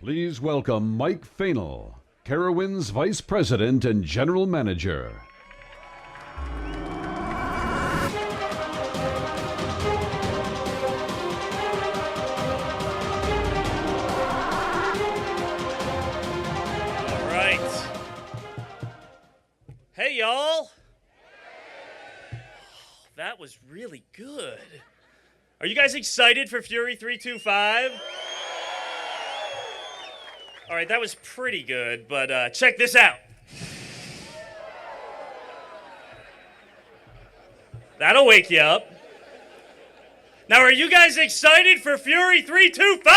Please welcome Mike Fainall, Carowinds Vice President and General Manager. All right. Hey, y'all. That was really good. Are you guys excited for Fury 325? All right, that was pretty good, but check this out. That'll wake you up. Now, are you guys excited for Fury 325?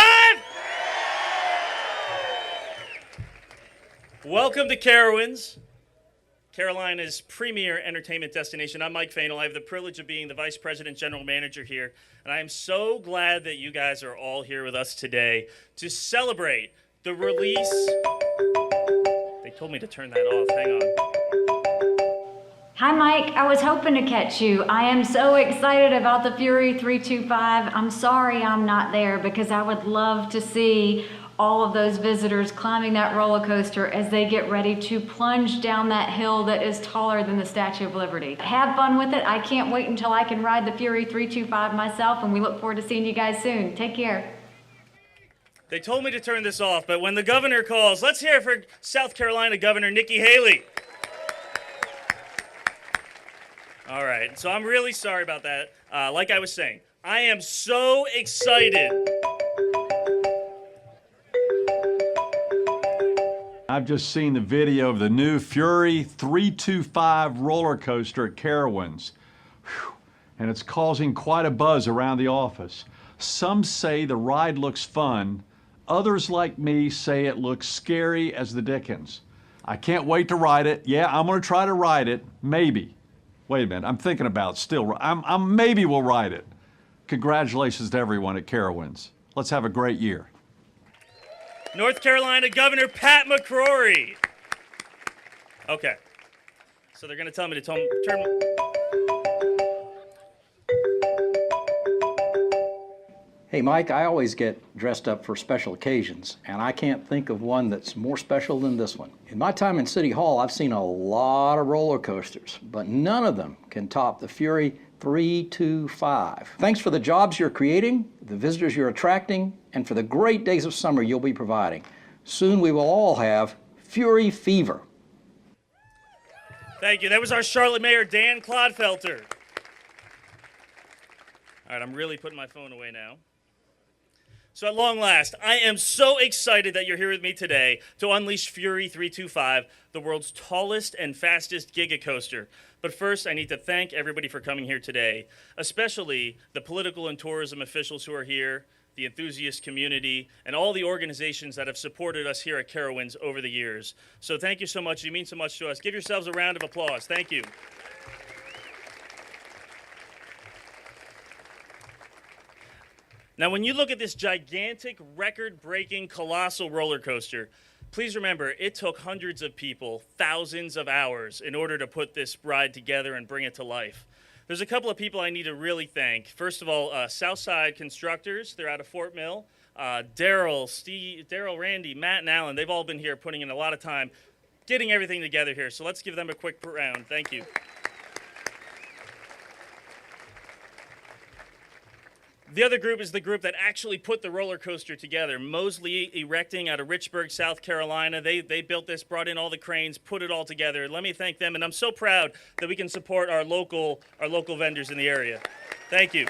Welcome to Carowinds, Carolina's premier entertainment destination. I'm Mike Fainall. I have the privilege of being the Vice President General Manager here, and I am so glad that you guys are all here with us today to celebrate the release. They told me to turn that off. Hang on. Hi, Mike. I was hoping to catch you. I am so excited about the Fury 325. I'm sorry I'm not there because I would love to see all of those visitors climbing that roller coaster as they get ready to plunge down that hill that is taller than the Statue of Liberty. Have fun with it. I can't wait until I can ride the Fury 325 myself, and we look forward to seeing you guys soon. Take care. They told me to turn this off, but when the governor calls, let's hear it for South Carolina Governor Nikki Haley. All right, so I'm really sorry about that. Like I was saying, I am so excited. I've just seen the video of the new Fury 325 roller coaster at Carowinds, and it's causing quite a buzz around the office. Some say the ride looks fun. Others, like me, say it looks scary as the dickens. I can't wait to ride it. Yeah, I'm going to try to ride it. Maybe. Wait a minute. I'm thinking about it still. Maybe we'll ride it. Congratulations to everyone at Carowinds. Let's have a great year. North Carolina Governor Pat McCrory. Okay. So they're going to tell me to turn. Hey, Mike, I always get dressed up for special occasions, and I can't think of one that's more special than this one. In my time in City Hall, I've seen a lot of roller coasters, but none of them can top the Fury 325. Thanks for the jobs you're creating, the visitors you're attracting, and for the great days of summer you'll be providing. Soon we will all have Fury fever. Thank you. That was our Charlotte Mayor, Dan Clodfelter. All right, I'm really putting my phone away now. So at long last, I am so excited that you're here with me today to unleash Fury 325, the world's tallest and fastest giga coaster. But first, I need to thank everybody for coming here today, especially the political and tourism officials who are here, the enthusiast community, and all the organizations that have supported us here at Carowinds over the years. So thank you so much. You mean so much to us. Give yourselves a round of applause. Thank you. Now, when you look at this gigantic, record-breaking, colossal roller coaster, please remember, it took hundreds of people, thousands of hours in order to put this ride together and bring it to life. There's a couple of people I need to really thank. First of all, Southside Constructors. They're out of Fort Mill. Daryl, Randy, Matt, and Alan, they've all been here putting in a lot of time getting everything together here. So let's give them a quick round. Thank you. The other group is the group that actually put the roller coaster together. Mosley Erecting out of Richburg, South Carolina. They built this, brought in all the cranes, put it all together. Let me thank them, and I'm so proud that we can support our local vendors in the area. Thank you.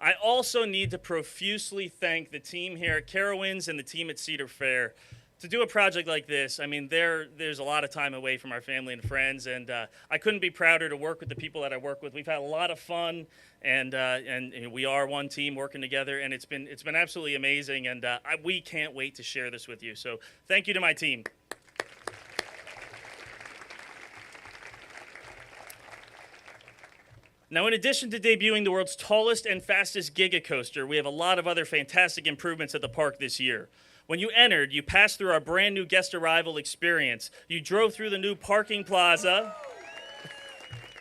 I also need to profusely thank the team here at Carowinds and the team at Cedar Fair. To do a project like this, I mean, there's a lot of time away from our family and friends, and I couldn't be prouder to work with the people that I work with. We've had a lot of fun, and we are one team working together, and it's been absolutely amazing, and we can't wait to share this with you. So thank you to my team. Now, in addition to debuting the world's tallest and fastest giga coaster, we have a lot of other fantastic improvements at the park this year. When you entered, you passed through our brand new guest arrival experience. You drove through the new parking plaza.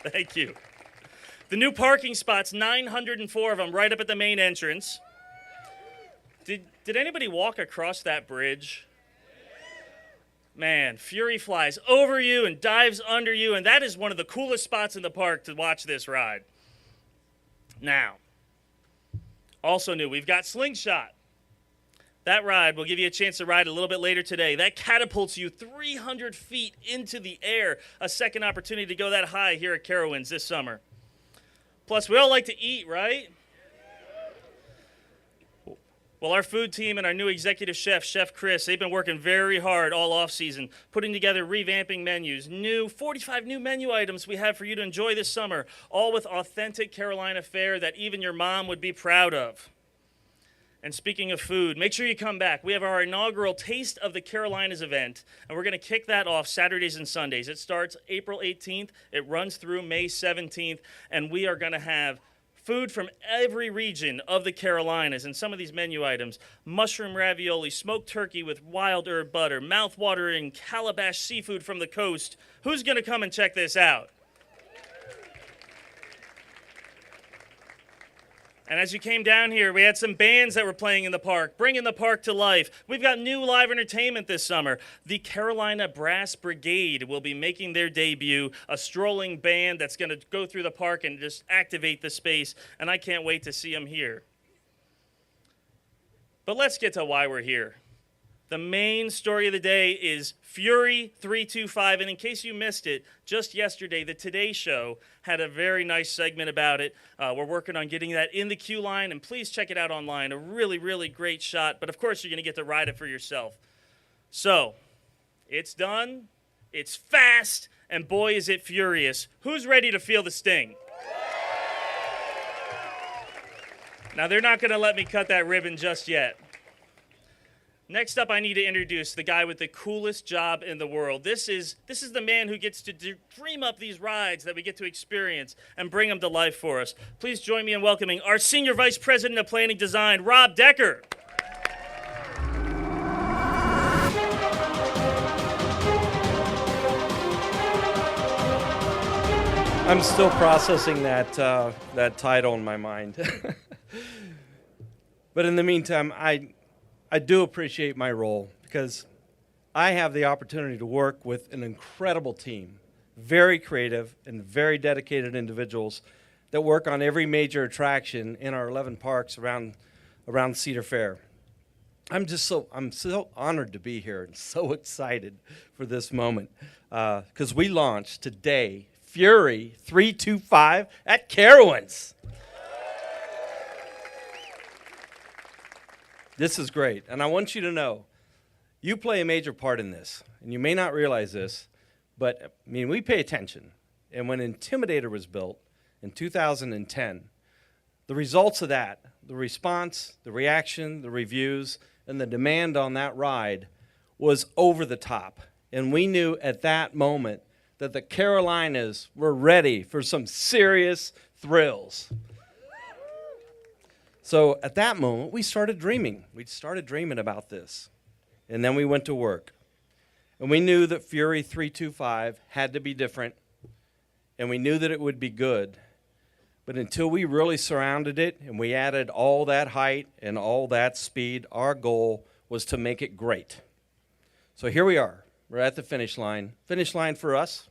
Thank you. The new parking spots, 904 of them, right up at the main entrance. Did anybody walk across that bridge? Man, Fury flies over you and dives under you, and that is one of the coolest spots in the park to watch this ride. Now, also new, we've got Slingshot. That ride will give you a chance to ride a little bit later today. That catapults you 300 feet into the air, a second opportunity to go that high here at Carowinds this summer. Plus, we all like to eat, right? Well, our food team and our new executive chef, Chef Chris, they've been working very hard all off season, putting together revamping menus, 45 new menu items we have for you to enjoy this summer, all with authentic Carolina fare that even your mom would be proud of. And speaking of food, make sure you come back. We have our inaugural Taste of the Carolinas event, and we're going to kick that off Saturdays and Sundays. It starts April 18th. It runs through May 17th, and we are going to have food from every region of the Carolinas, and some of these menu items: mushroom ravioli, smoked turkey with wild herb butter, mouth-watering calabash seafood from the coast. Who's going to come and check this out? And as you came down here, we had some bands that were playing in the park, bringing the park to life. We've got new live entertainment this summer. The Carolina Brass Brigade will be making their debut, a strolling band that's going to go through the park and just activate the space, and I can't wait to see them here. But let's get to why we're here. The main story of the day is Fury 325, and in case you missed it, just yesterday, the Today Show had a very nice segment about it. We're working on getting that in the queue line, and please check it out online. A really, really great shot, but of course you're going to get to ride it for yourself. So, it's done, it's fast, and boy is it furious. Who's ready to feel the sting? Now, they're not going to let me cut that ribbon just yet. Next up, I need to introduce the guy with the coolest job in the world. This is the man who gets to dream up these rides that we get to experience and bring them to life for us. Please join me in welcoming our Senior Vice President of Planning Design, Rob Decker. I'm still processing that title in my mind. But in the meantime, I do appreciate my role because I have the opportunity to work with an incredible team, very creative and very dedicated individuals that work on every major attraction in our 11 parks around Cedar Fair. I'm so honored to be here and so excited for this moment because we launched today Fury 325 at Carowinds. This is great, and I want you to know, you play a major part in this, and you may not realize this, but, I mean, we pay attention. And when Intimidator was built in 2010, the results of that, the response, the reaction, the reviews, and the demand on that ride was over the top. And we knew at that moment that the Carolinas were ready for some serious thrills. So at that moment, we started dreaming. We started dreaming about this. And then we went to work. And we knew that Fury 325 had to be different. And we knew that it would be good. But until we really surrounded it and we added all that height and all that speed, our goal was to make it great. So here we are. We're at the finish line. Finish line for us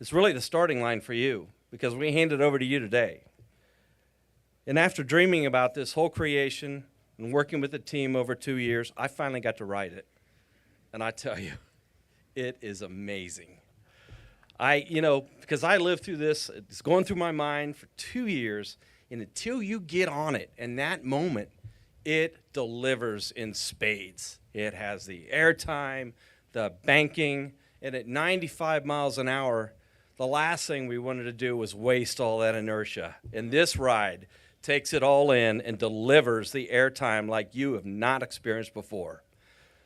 is really the starting line for you because we hand it over to you today. And after dreaming about this whole creation and working with the team over 2 years, I finally got to ride it. And I tell you, it is amazing. Because I lived through this, it's going through my mind for 2 years, and until you get on it, in that moment, it delivers in spades. It has the airtime, the banking, and at 95 miles an hour, the last thing we wanted to do was waste all that inertia. And this ride takes it all in and delivers the airtime like you have not experienced before.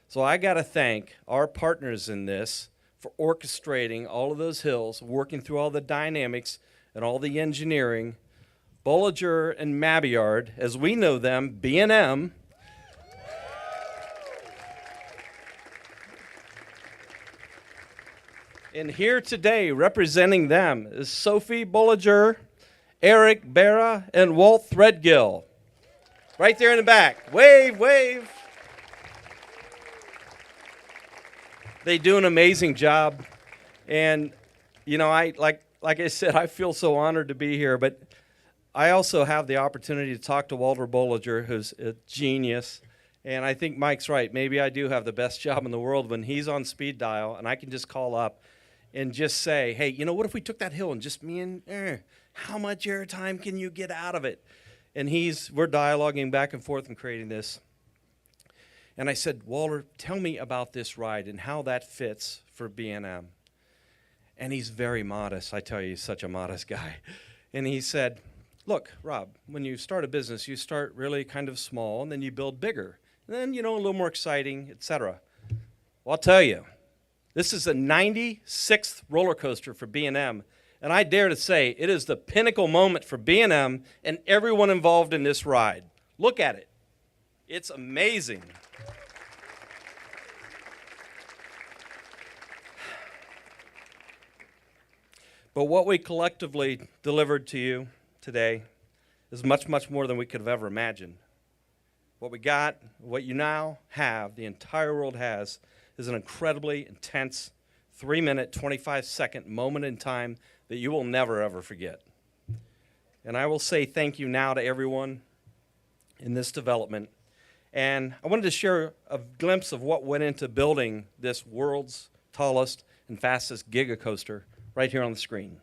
So I got to thank our partners in this for orchestrating all of those hills, working through all the dynamics and all the engineering. Bolliger and Mabillard, as we know them, B&M. And here today, representing them, is Sophie Bolliger Eric Barra, and Walt Threadgill. Right there in the back. Wave, wave. They do an amazing job. And, you know, like I said, I feel so honored to be here. But I also have the opportunity to talk to Walter Bollinger, who's a genius. And I think Mike's right. Maybe I do have the best job in the world when he's on speed dial and I can just call up and just say, hey, you know, what if we took that hill and just me and how much airtime can you get out of it? And we're dialoguing back and forth and creating this. And I said, Walter, tell me about this ride and how that fits for B&M. And he's very modest. I tell you, he's such a modest guy. And he said, look, Rob, when you start a business, you start really kind of small, and then you build bigger. And then, you know, a little more exciting, etc. Well, I'll tell you, this is the 96th roller coaster for B&M. And I dare to say it is the pinnacle moment for B&M and everyone involved in this ride. Look at it. It's amazing. But what we collectively delivered to you today is much, much more than we could have ever imagined. What we got, what you now have, the entire world has, is an incredibly intense 3-minute, 25-second moment in time that you will never, ever forget. And I will say thank you now to everyone in this development. And I wanted to share a glimpse of what went into building this world's tallest and fastest giga coaster right here on the screen.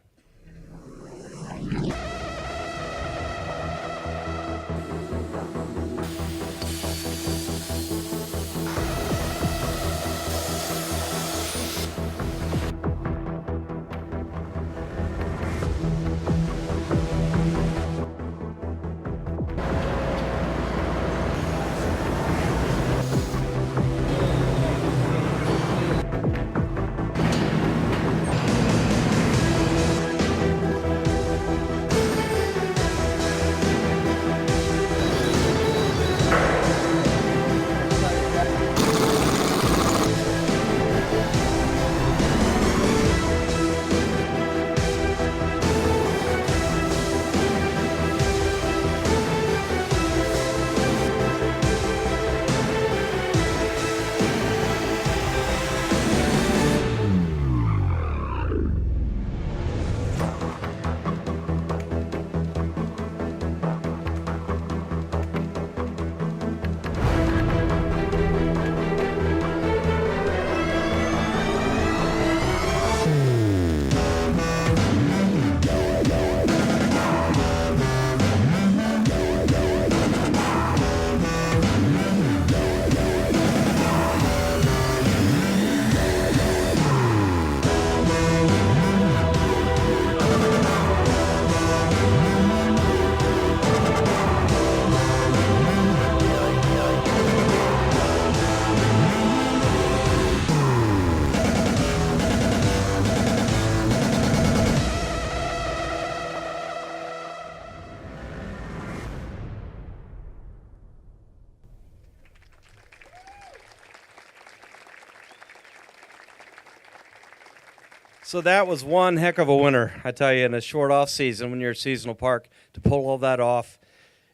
So that was one heck of a winter, I tell you, in a short off season when you're a seasonal park, to pull all that off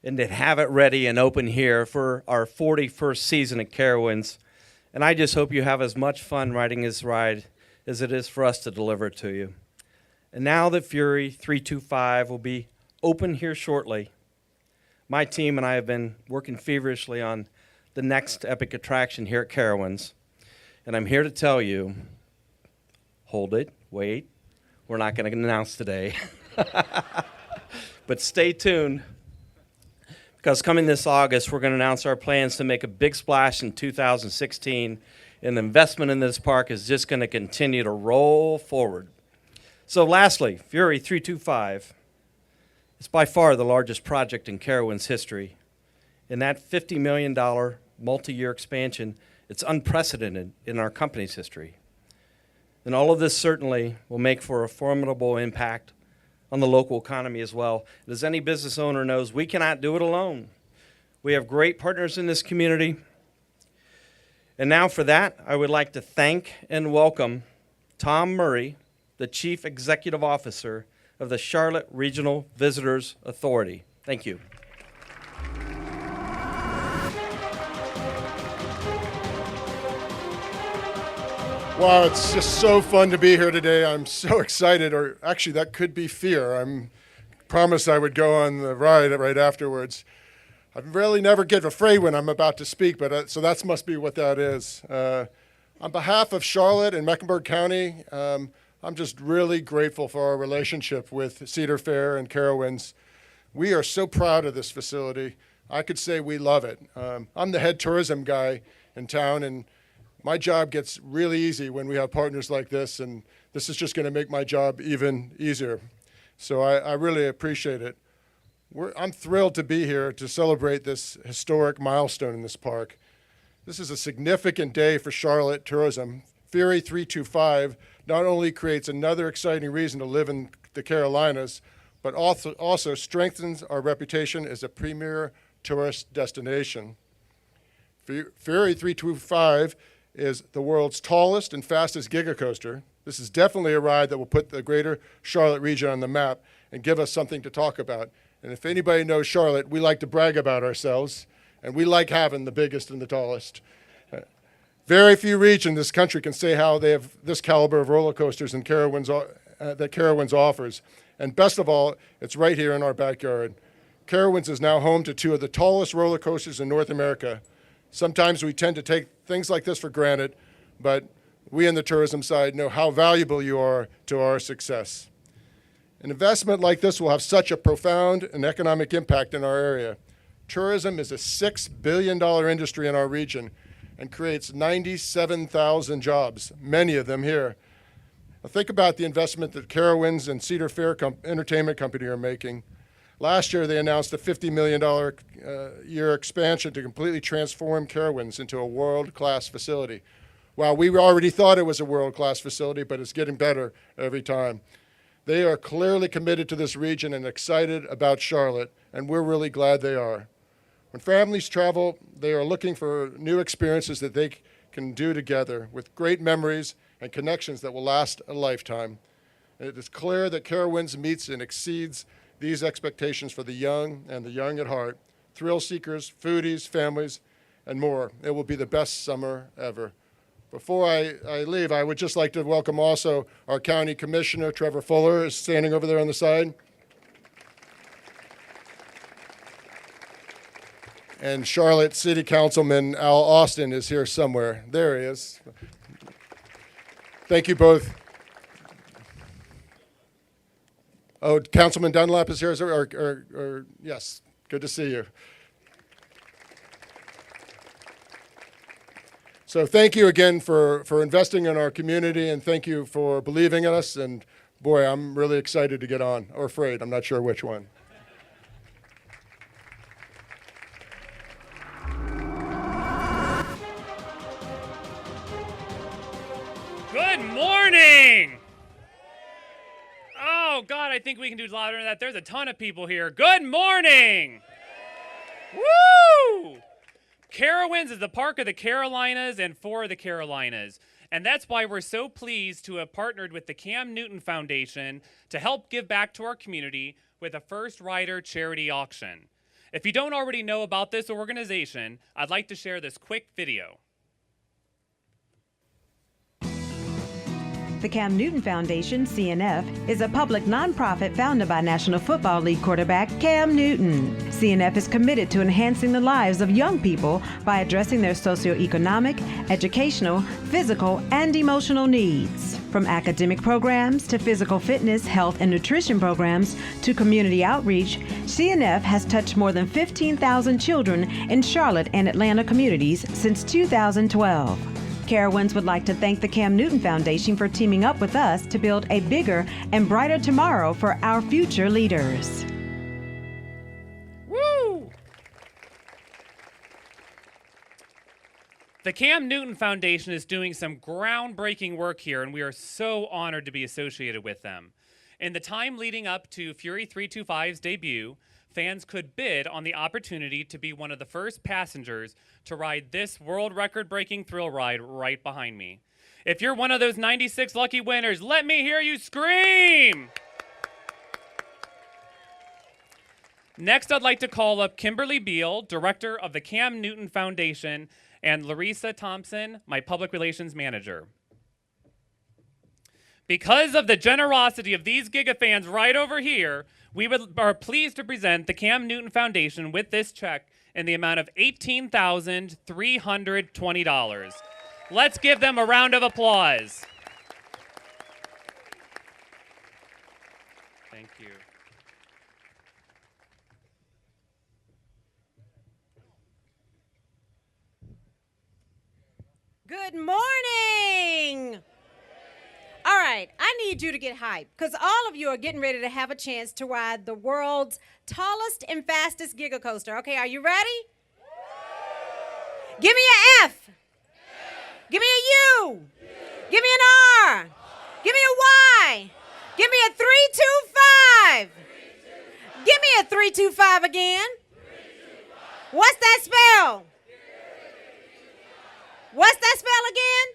and to have it ready and open here for our 41st season at Carowinds. And I just hope you have as much fun riding this ride as it is for us to deliver it to you. And now that Fury 325 will be open here shortly, my team and I have been working feverishly on the next epic attraction here at Carowinds. And I'm here to tell you, hold it, wait, we're not going to announce today. But stay tuned, because coming this August, we're going to announce our plans to make a big splash in 2016, and the investment in this park is just going to continue to roll forward. So lastly, Fury 325 is by far the largest project in Carowinds history. In that $50 million multi-year expansion, it's unprecedented in our company's history. And all of this certainly will make for a formidable impact on the local economy as well. As any business owner knows, we cannot do it alone. We have great partners in this community. And now for that, I would like to thank and welcome Tom Murray, the Chief Executive Officer of the Charlotte Regional Visitors Authority. Thank you. Wow, it's just so fun to be here today. I'm so excited, or actually that could be fear. I promised I would go on the ride right afterwards. I really never get afraid when I'm about to speak, but so that must be what that is. On behalf of Charlotte and Mecklenburg County, I'm just really grateful for our relationship with Cedar Fair and Carowinds. We are so proud of this facility. I could say we love it. I'm the head tourism guy in town, and my job gets really easy when we have partners like this, and this is just going to make my job even easier. So I really appreciate it. I'm thrilled to be here to celebrate this historic milestone in this park. This is a significant day for Charlotte tourism. Fury 325 not only creates another exciting reason to live in the Carolinas, but also strengthens our reputation as a premier tourist destination. Fury 325 is the world's tallest and fastest giga coaster. This is definitely a ride that will put the greater Charlotte region on the map and give us something to talk about. And if anybody knows Charlotte, we like to brag about ourselves, and we like having the biggest and the tallest. Very few regions in this country can say how they have this caliber of roller coasters and that Carowinds offers. And best of all, it's right here in our backyard. Carowinds is now home to two of the tallest roller coasters in North America. Sometimes we tend to take things like this for granted, but we on the tourism side know how valuable you are to our success. An investment like this will have such a profound and economic impact in our area. Tourism is a $6 billion industry in our region and creates 97,000 jobs, many of them here. Now think about the investment that Carowinds and Cedar Fair Entertainment Company are making. Last year, they announced a $50 million year expansion to completely transform Carowinds into a world-class facility. Well, we already thought it was a world-class facility, but it's getting better every time. They are clearly committed to this region and excited about Charlotte, and we're really glad they are. When families travel, they are looking for new experiences that they can do together with great memories and connections that will last a lifetime. And it is clear that Carowinds meets and exceeds these expectations for the young and the young at heart, thrill seekers, foodies, families, and more. It will be the best summer ever. Before I leave, I would just like to welcome also our County Commissioner, Trevor Fuller, is standing over there on the side. And Charlotte City Councilman Al Austin is here somewhere. There he is. Thank you both. Oh, Councilman Dunlap is here, or yes, good to see you. So thank you again for investing in our community, and thank you for believing in us, and boy, I'm really excited to get on, or afraid, I'm not sure which one. Good morning! Oh, God, I think we can do louder than that. There's a ton of people here. Good morning! Woo! Carowinds is the park of the Carolinas and for the Carolinas. And that's why we're so pleased to have partnered with the Cam Newton Foundation to help give back to our community with a First Rider charity auction. If you don't already know about this organization, I'd like to share this quick video. The Cam Newton Foundation, CNF, is a public nonprofit founded by National Football League quarterback Cam Newton. CNF is committed to enhancing the lives of young people by addressing their socioeconomic, educational, physical, and emotional needs. From academic programs to physical fitness, health, and nutrition programs to community outreach, CNF has touched more than 15,000 children in Charlotte and Atlanta communities since 2012. Carowinds would like to thank the Cam Newton Foundation for teaming up with us to build a bigger and brighter tomorrow for our future leaders. Woo! The Cam Newton Foundation is doing some groundbreaking work here, and we are so honored to be associated with them. In the time leading up to Fury 325's debut, fans could bid on the opportunity to be one of the first passengers to ride this world record-breaking thrill ride right behind me. If you're one of those 96 lucky winners, let me hear you scream! Next, I'd like to call up Kimberly Beal, Director of the Cam Newton Foundation, and Larissa Thompson, my Public Relations Manager. Because of the generosity of these Giga fans right over here, we are pleased to present the Cam Newton Foundation with this check in the amount of $18,320. Let's give them a round of applause. Thank you. Good morning. All right, I need you to get hyped because all of you are getting ready to have a chance to ride the world's tallest and fastest Giga Coaster. Okay, are you ready? Give me an F. Give me a U. Give me an R. Give me a Y. Give me a 325. Give me a 325 again. What's that spell? What's that spell again?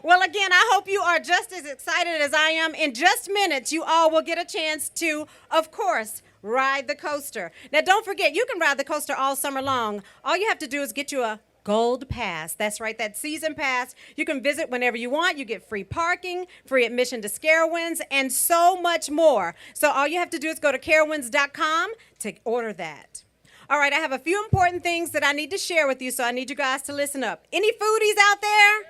Well, again, I hope you are just as excited as I am. In just minutes, you all will get a chance to, of course, ride the coaster. Now, don't forget, you can ride the coaster all summer long. All you have to do is get you a gold pass. That's right, that season pass. You can visit whenever you want. You get free parking, free admission to Carowinds, and so much more. So all you have to do is go to carowinds.com to order that. All right, I have a few important things that I need to share with you, so I need you guys to listen up. Any foodies out there?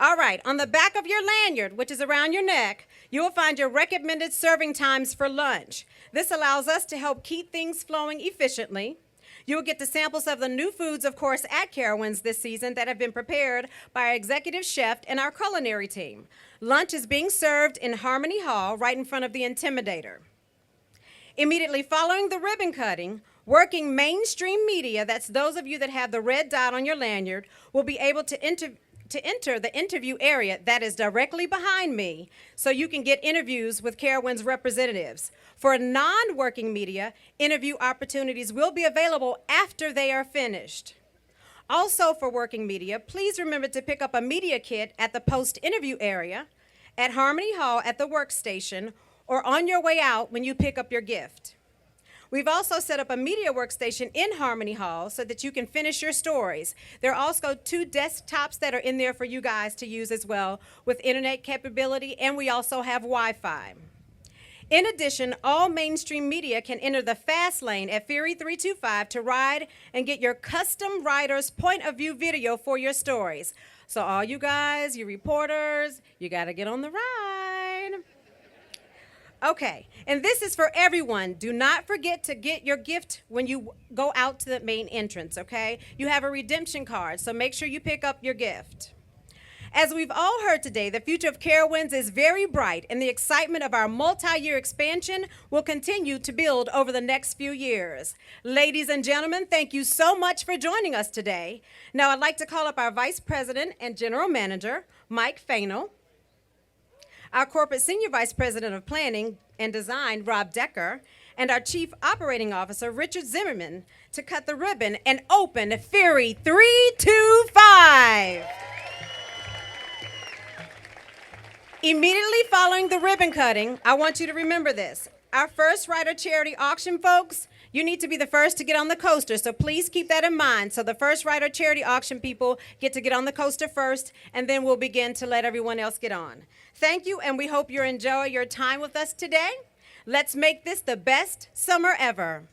All right, on the back of your lanyard, which is around your neck, you will find your recommended serving times for lunch. This allows us to help keep things flowing efficiently. You will get the samples of the new foods, of course, at Carowinds this season that have been prepared by our executive chef and our culinary team. Lunch is being served in Harmony Hall, right in front of the Intimidator. Immediately following the ribbon cutting, working mainstream media, that's those of you that have the red dot on your lanyard, will be able to enter the interview area that is directly behind me so you can get interviews with Carowinds representatives. For non-working media, interview opportunities will be available after they are finished. Also for working media, please remember to pick up a media kit at the post-interview area, at Harmony Hall at the workstation, or on your way out when you pick up your gift. We've also set up a media workstation in Harmony Hall so that you can finish your stories. There are also 2 desktops that are in there for you guys to use as well with internet capability, and we also have Wi-Fi. In addition, all mainstream media can enter the fast lane at Fury 325 to ride and get your custom rider's point of view video for your stories. So all you guys, you reporters, you got to get on the ride. Okay, and this is for everyone. Do not forget to get your gift when you go out to the main entrance, okay? You have a redemption card, so make sure you pick up your gift. As we've all heard today, the future of Carowinds is very bright, and the excitement of our multi-year expansion will continue to build over the next few years. Ladies and gentlemen, thank you so much for joining us today. Now I'd like to call up our Vice President and General Manager, Mike Fainel, our Corporate Senior Vice President of Planning and Design, Rob Decker, and our Chief Operating Officer, Richard Zimmerman, to cut the ribbon and open Fury 325. Immediately following the ribbon cutting, I want you to remember this. Our first rider charity auction, folks, you need to be the first to get on the coaster, so please keep that in mind. So the first rider charity auction people get to get on the coaster first, and then we'll begin to let everyone else get on. Thank you, and we hope you enjoy your time with us today. Let's make this the best summer ever.